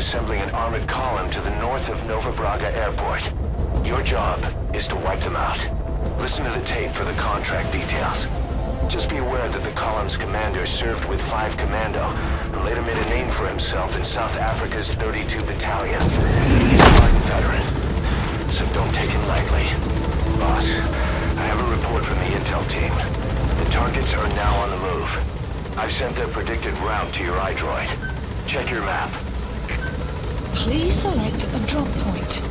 assembling an armored column to the north of Nova Braga Airport. Your job is to wipe them out. Listen to the tape for the contract details. Just be aware that the column's commander served with 5 Commando and later made a name for himself in South Africa's 32 Battalion. He's a hardened veteran, so don't take him lightly. Boss, I have a report from the intel team. The targets are now on the move. I've sent their predicted route to your iDroid. Check your map. Please select a drop point.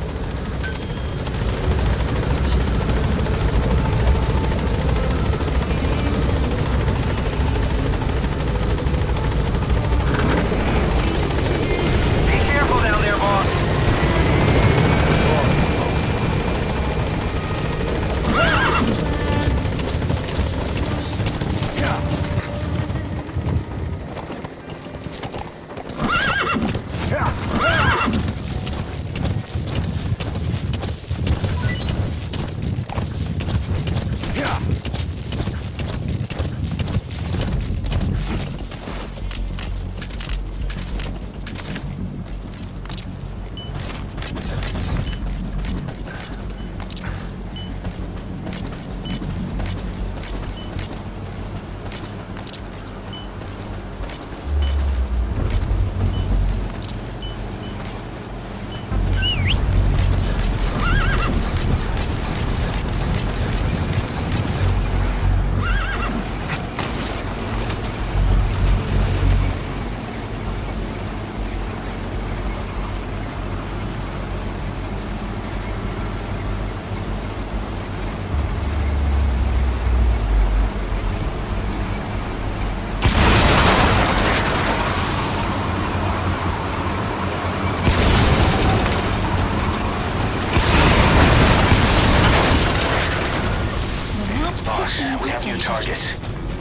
Targets.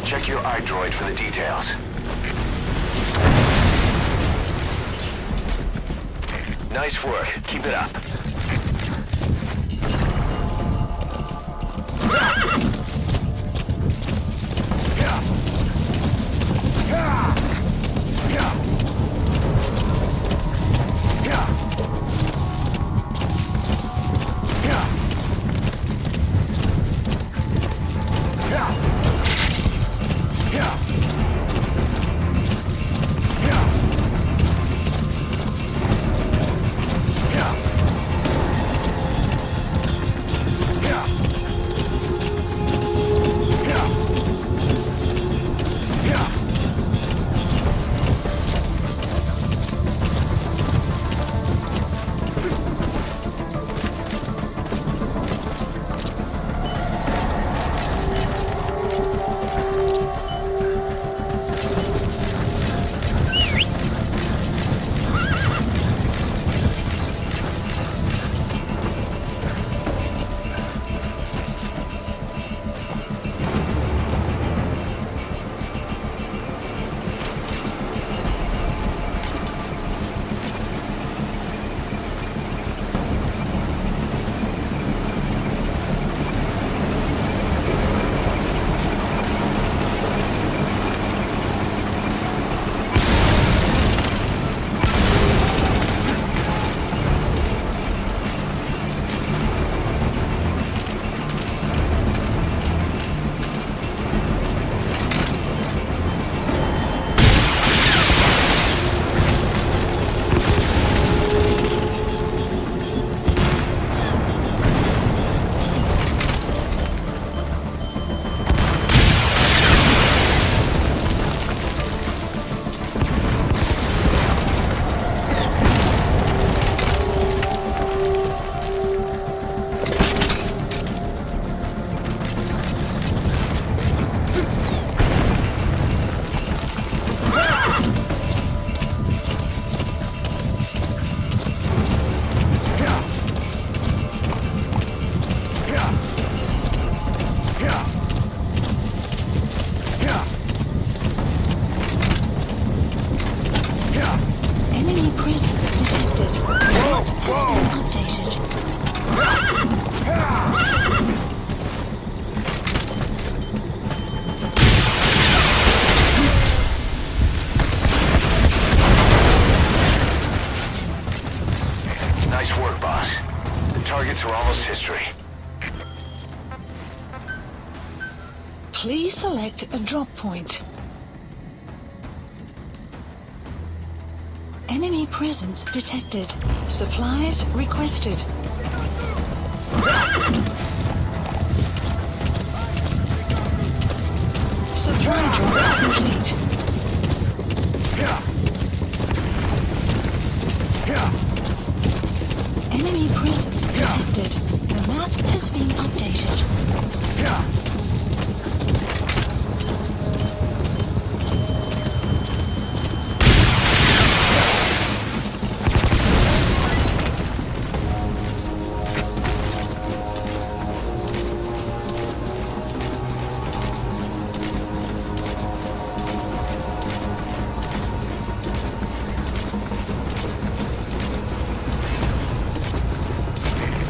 Check your iDroid for the details. Nice work. Keep it up. Nice work, boss. The targets are almost history. Please select a drop point. Enemy presence detected. Supplies requested. Supply drop complete. Enemy presence detected. The map has been updated.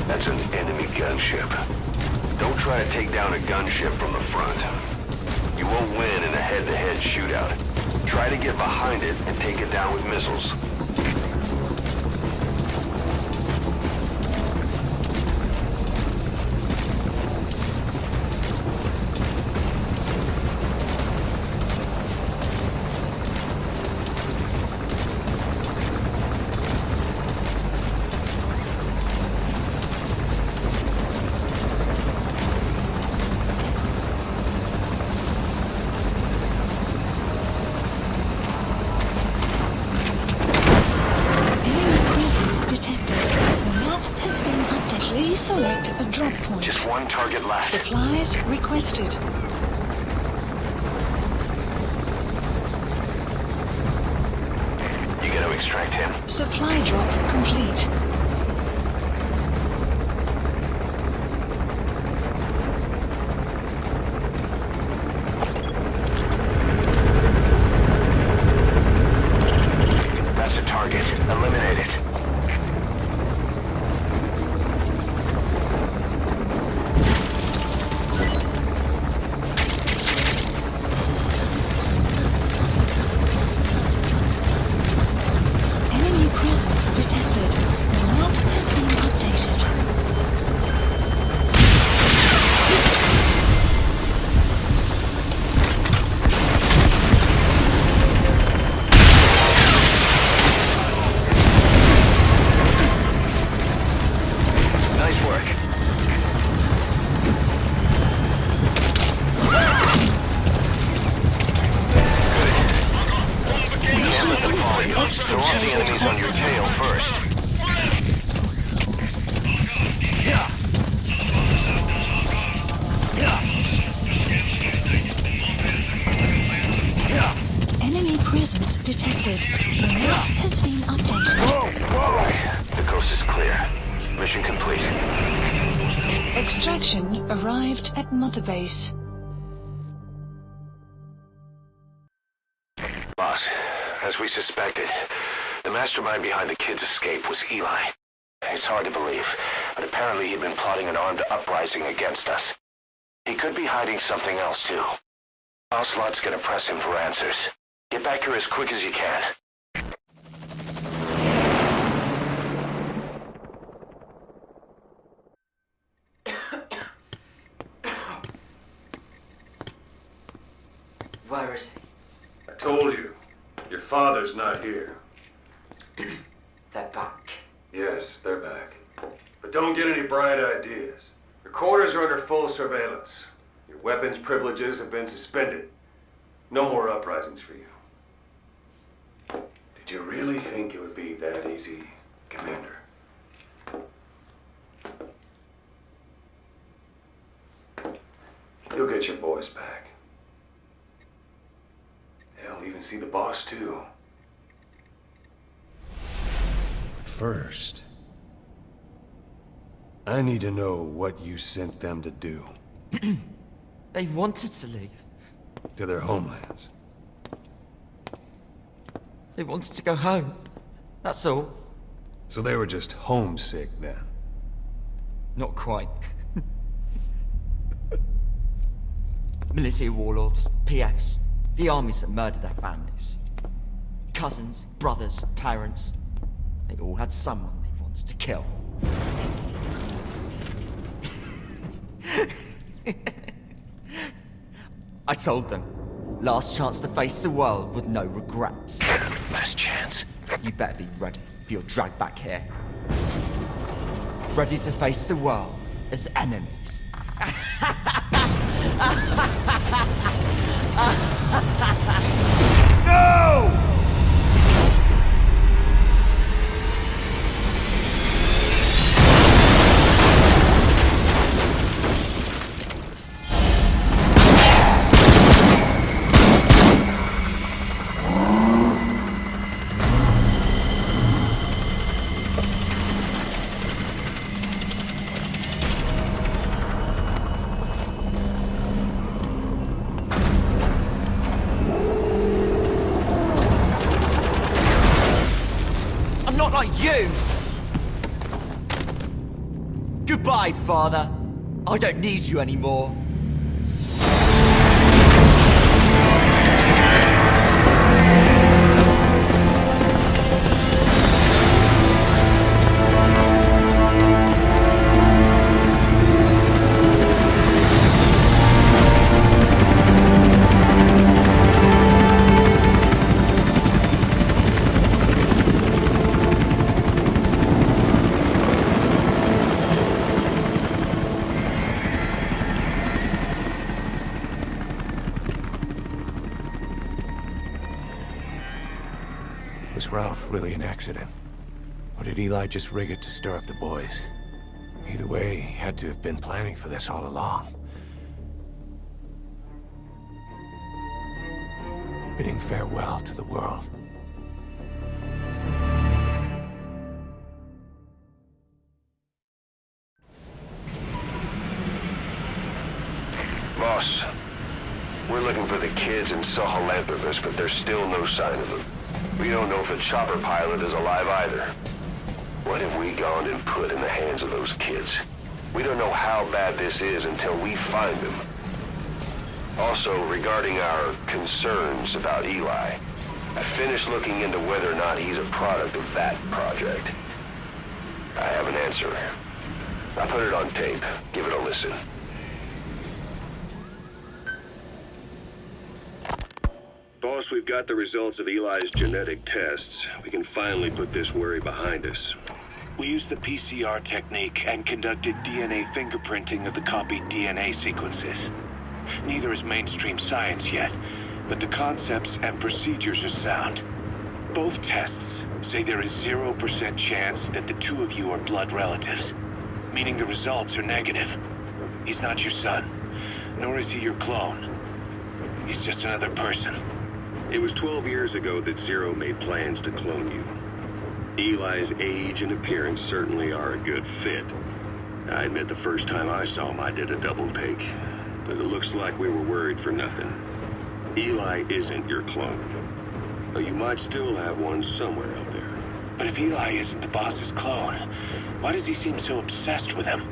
That's an enemy gunship. Don't try to take down a gunship from the front. You won't win in a head-to-head shootout. Try to get behind it and take it down with missiles. Please select a drop point. Just one target left. Supplies requested. You gotta extract him. Supply drop complete. That's a target. Eliminate it. Throw off the enemies on your tail first. Enemy presence detected. The map has been updated. Alright, the coast is clear. Mission complete. Extraction arrived at Mother Base. Boss, as we suspected, the mastermind behind the kid's escape was Eli. It's hard to believe, but apparently he'd been plotting an armed uprising against us. He could be hiding something else too. Ocelot's gonna press him for answers. Get back here as quick as you can. Where is he? I told you. Your father's not here. They're back. Yes, they're back. But don't get any bright ideas. Your quarters are under full surveillance. Your weapons privileges have been suspended. No more uprisings for you. Did you really think it would be that easy, Commander? You'll get your boys back. Hell, even see the boss too. But first, I need to know what you sent them to do. They wanted to leave. To their homelands. They wanted to go home. That's all. So they were just homesick then. Not quite. Militia warlords, PFs, the armies that murdered their families. Cousins, brothers, parents. They all had someone they ones to kill. I told them, last chance to face the world with no regrets. Last chance? You better be ready for your drag back here. Ready to face the world as enemies. No! Not like you! Goodbye, Father. I don't need you anymore. Was Ralph really an accident? Or did Eli just rig it to stir up the boys? Either way, he had to have been planning for this all along. Bidding farewell to the world. Boss, we're looking for the kids in Sahelanthropus, but there's still no sign of them. We don't know if the chopper pilot is alive either. What have we gone and put in the hands of those kids? We don't know how bad this is until we find them. Also, regarding our concerns about Eli, I finished looking into whether or not he's a product of that project. I have an answer. I put it on tape. Give it a listen. Boss, we've got the results of Eli's genetic tests. We can finally put this worry behind us. We used the PCR technique and conducted DNA fingerprinting of the copied DNA sequences. Neither is mainstream science yet, but the concepts and procedures are sound. Both tests say there is 0% chance that the two of you are blood relatives, meaning the results are negative. He's not your son, nor is he your clone. He's just another person. It was 12 years ago that Zero made plans to clone you. Eli's age and appearance certainly are a good fit. I admit the first time I saw him, I did a double take. But it looks like we were worried for nothing. Eli isn't your clone. Though you might still have one somewhere out there. But if Eli isn't the boss's clone, why does he seem so obsessed with him?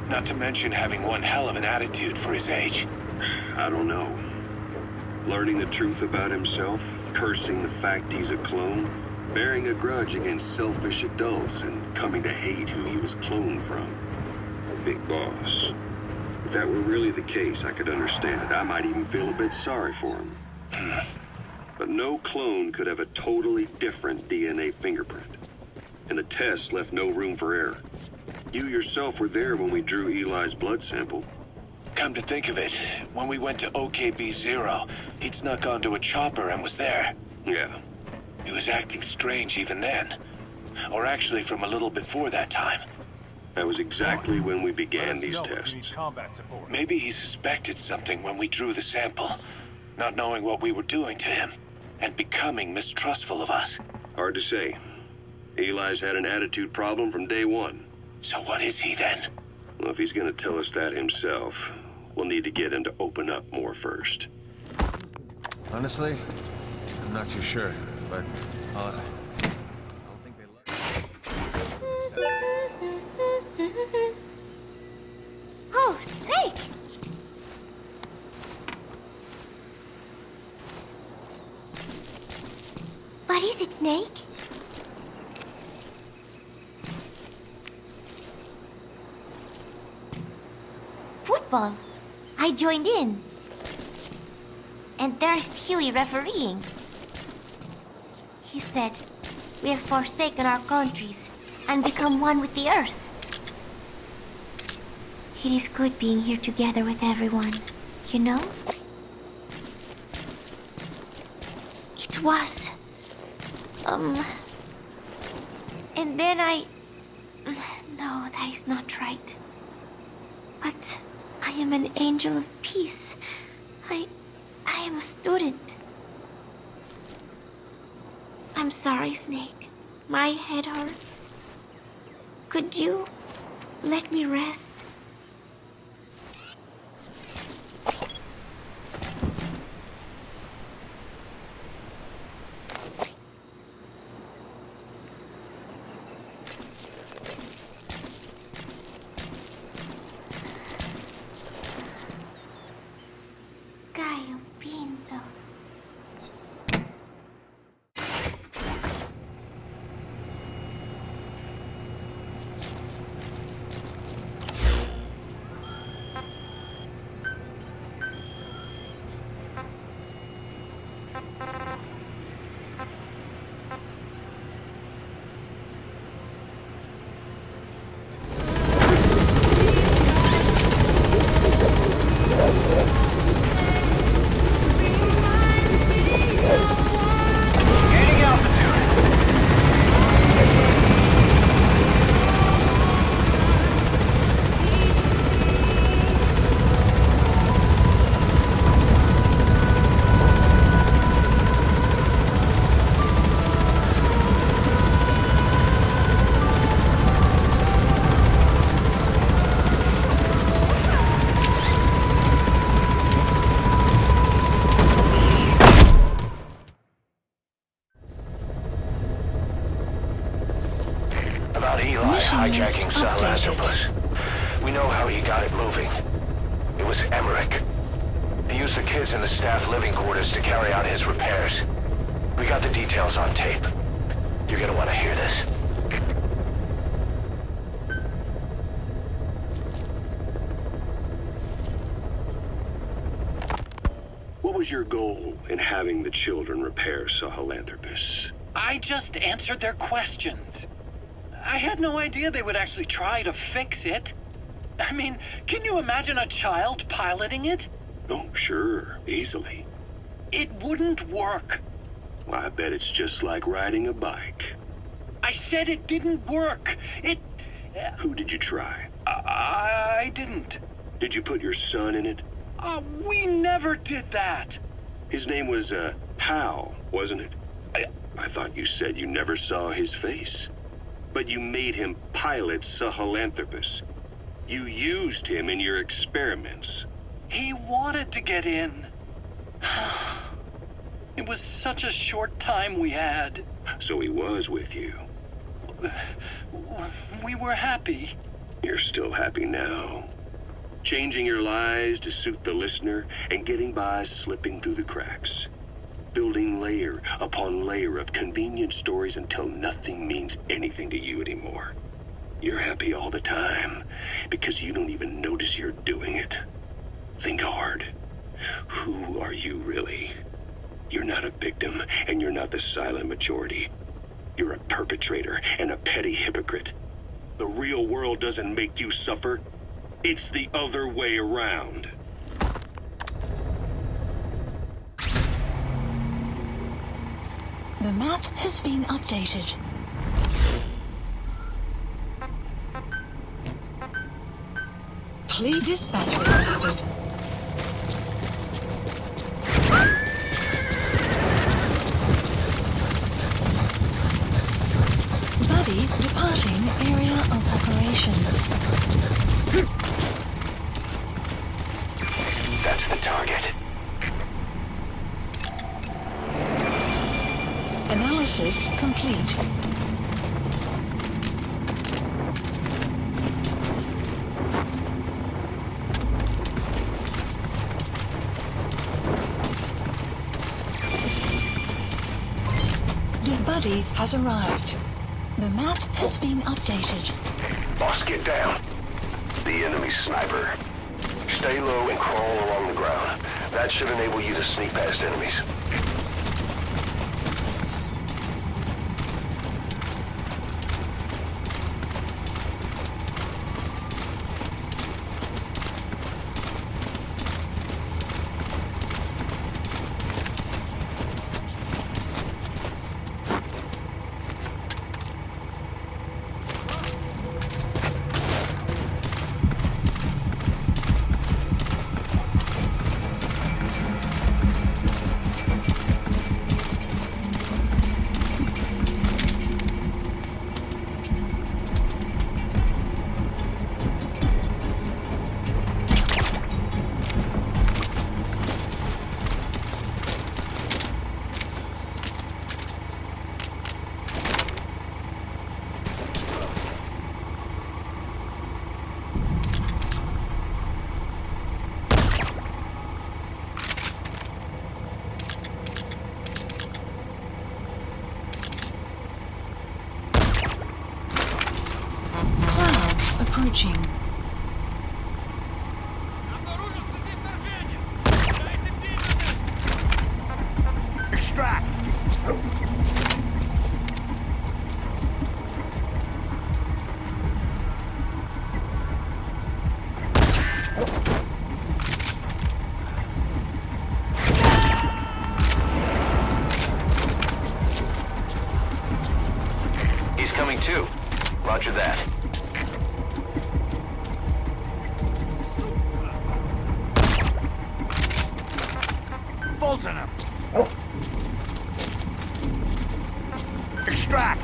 Not to mention having one hell of an attitude for his age. I don't know. Learning the truth about himself, cursing the fact he's a clone, bearing a grudge against selfish adults, and coming to hate who he was cloned from. Big boss. If that were really the case, I could understand it. I might even feel a bit sorry for him. But no clone could have a totally different DNA fingerprint. And the test left no room for error. You yourself were there when we drew Eli's blood sample. Come to think of it, when we went to OKB-0, he'd snuck onto a chopper and was there. Yeah. He was acting strange even then. Or actually from a little before that time. That was exactly when we began these tests. Maybe he suspected something when we drew the sample, not knowing what we were doing to him, and becoming mistrustful of us. Hard to say. Eli's had an attitude problem from day one. So what is he then? Well, if he's gonna tell us that himself, we'll need to get him to open up more first. Honestly, I'm not too sure, but I don't think they let. Oh, Snake! What is it, Snake? football. I joined in. And there's Huey refereeing. He said, we have forsaken our countries and become one with the earth. It is good being here together with everyone, you know? It was. And then No, that is not right. But I am an angel of peace. I am a student. I'm sorry, Snake. My head hurts. Could you let me rest? Gallo Pinto. About Eli Mission list hijacking updated. Sahelanthropus. We know how he got it moving. It was Emmerich. He used the kids in the staff living quarters to carry out his repairs. We got the details on tape. You're gonna want to hear this. What was your goal in having the children repair Sahelanthropus? I just answered their questions. I had no idea they would actually try to fix it. I mean, can you imagine a child piloting it? Oh, sure, easily. It wouldn't work. Well, I bet it's just like riding a bike. I said it didn't work. Who did you try? I didn't. Did you put your son in it? We never did that. His name was, Hal, wasn't it? I thought you said you never saw his face. But you made him pilot Sahelanthropus. You used him in your experiments. He wanted to get in. It was such a short time we had. So he was with you. We were happy. You're still happy now. Changing your lies to suit the listener and getting by slipping through the cracks. Building layer upon layer of convenient stories until nothing means anything to you anymore. You're happy all the time because you don't even notice you're doing it. Think hard. Who are you really? You're not a victim, and you're not the silent majority. You're a perpetrator and a petty hypocrite. The real world doesn't make you suffer. It's the other way around. The map has been updated. Please dispatch requested. Buddy departing area of operations. That's the target. Analysis complete. The buddy has arrived. The map has been updated. Boss, get down. The enemy sniper. Stay low and crawl along the ground. That should enable you to sneak past enemies. Approaching. Extract! He's coming too. Roger that. Fulton him! Extract!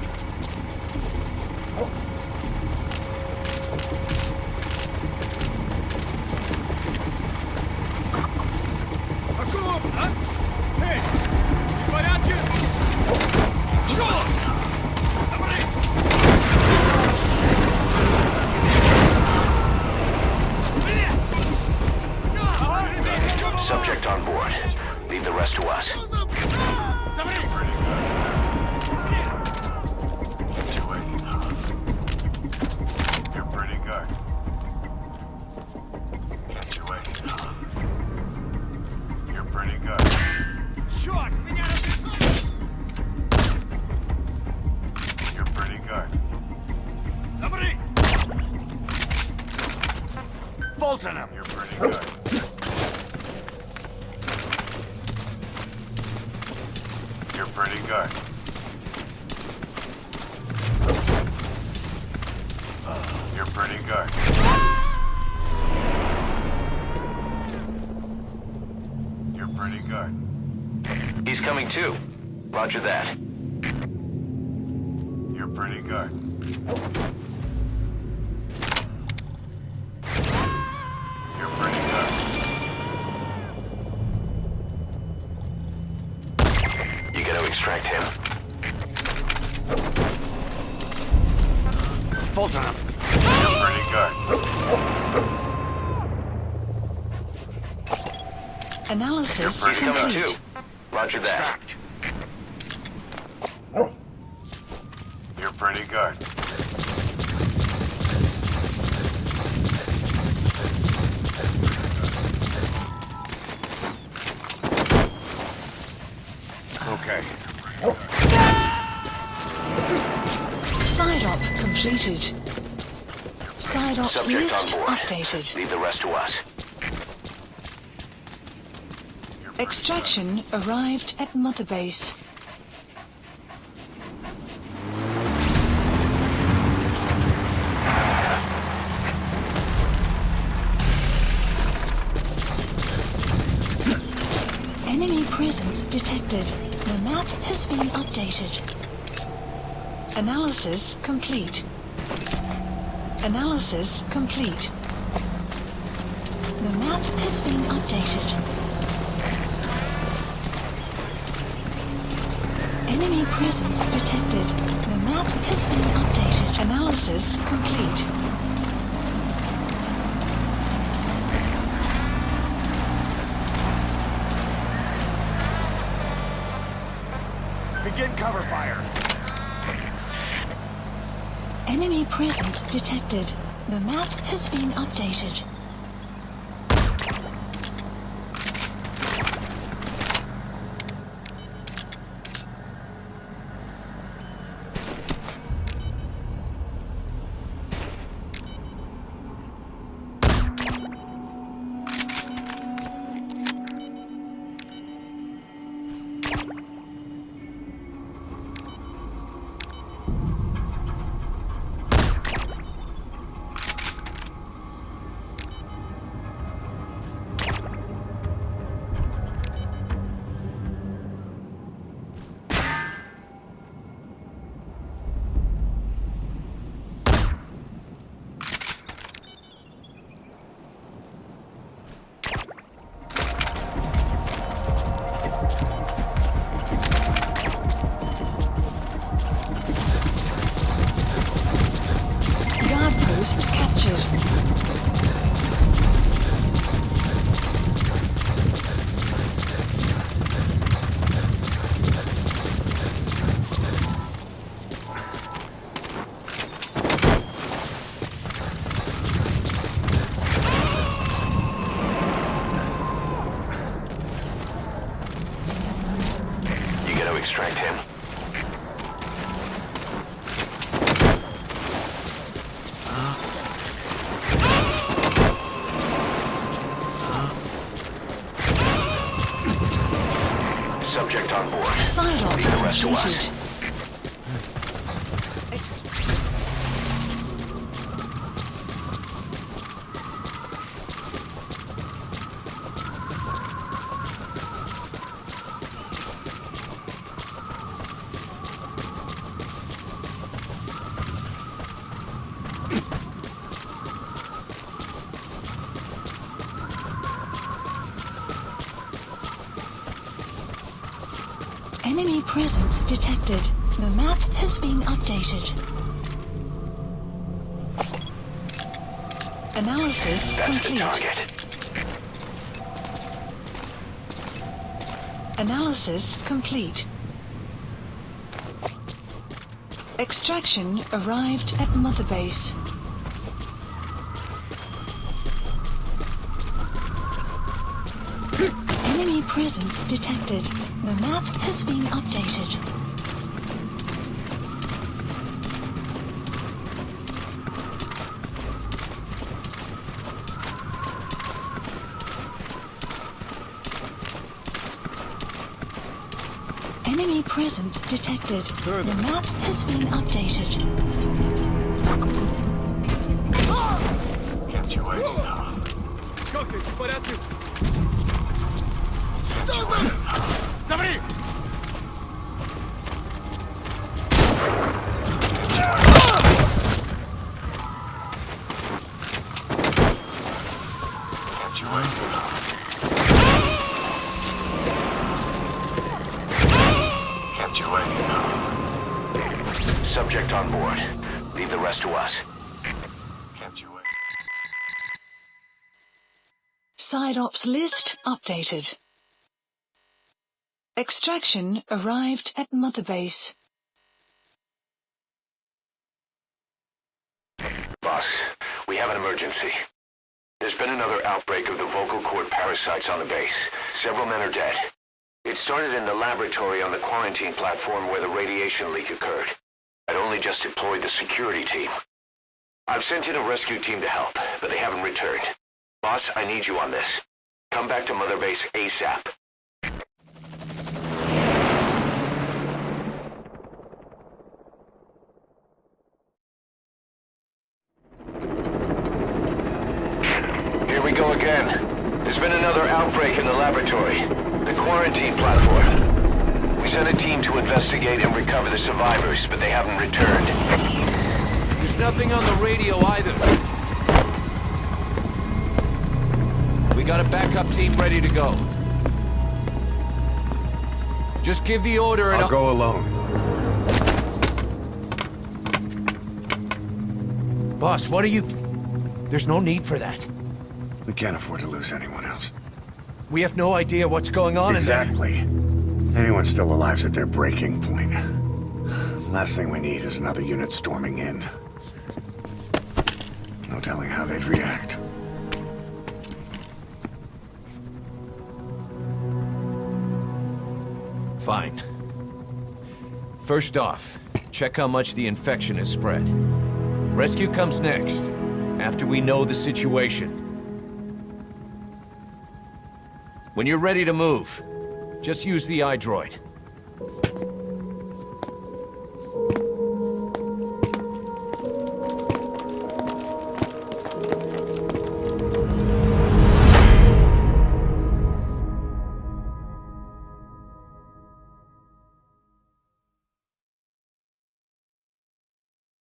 Subject on board. Leave the rest to us. You're pretty good. You're pretty good. Shot! You're pretty good. Somebody! Fulton him! You're pretty good. You're pretty good. You're pretty good. You're pretty good. He's coming too. Roger that. You're pretty good. You're pretty good. You gonna extract him? Fulton him! You're pretty good. Analysis He's coming too. complete. Roger that. Extract! You're pretty good. Okay. Side op completed. Side ops Subject on list board. updated. Leave the rest to us. Extraction arrived at Mother Base. Enemy presence detected. The map has been updated. Analysis complete. Analysis complete. The map has been updated. Enemy presence detected. The map has been updated. Analysis complete. Begin cover fire! Enemy presence detected. The map has been updated. outpost captured. You gotta extract him. Subject on board. Side op Leave the rest to us. completed. Enemy presence detected. The map has been updated. Analysis That's the complete. target. Analysis complete. Extraction arrived at Mother Base. Enemy presence detected. The map has been updated. Enemy presence detected. The map has been updated. Kept you waiting now. Kept you waiting now. Kept you waiting now. Subject on board. Leave the rest to us. Kept you waiting. Side ops list updated. Extraction arrived at Mother Base. Boss, we have an emergency. There's been another outbreak of the vocal cord parasites on the base. Several men are dead. It started in the laboratory on the quarantine platform where the radiation leak occurred. I'd only just deployed the security team. I've sent in a rescue team to help, but they haven't returned. Boss, I need you on this. Come back to Mother Base ASAP. Here we go again. There's been another outbreak in the laboratory. The quarantine platform. We sent a team to investigate and recover the survivors, but they haven't returned. There's nothing on the radio either. We got a backup team ready to go. Just give the order and I'll go alone. Boss, what are you... There's no need for that. We can't afford to lose anyone else. We have no idea what's going on Exactly. Anyone still alive's at their breaking point. Last thing we need is another unit storming in. No telling how they'd react. Fine. First off, check how much the infection has spread. Rescue comes next, after we know the situation. When you're ready to move, just use the iDroid.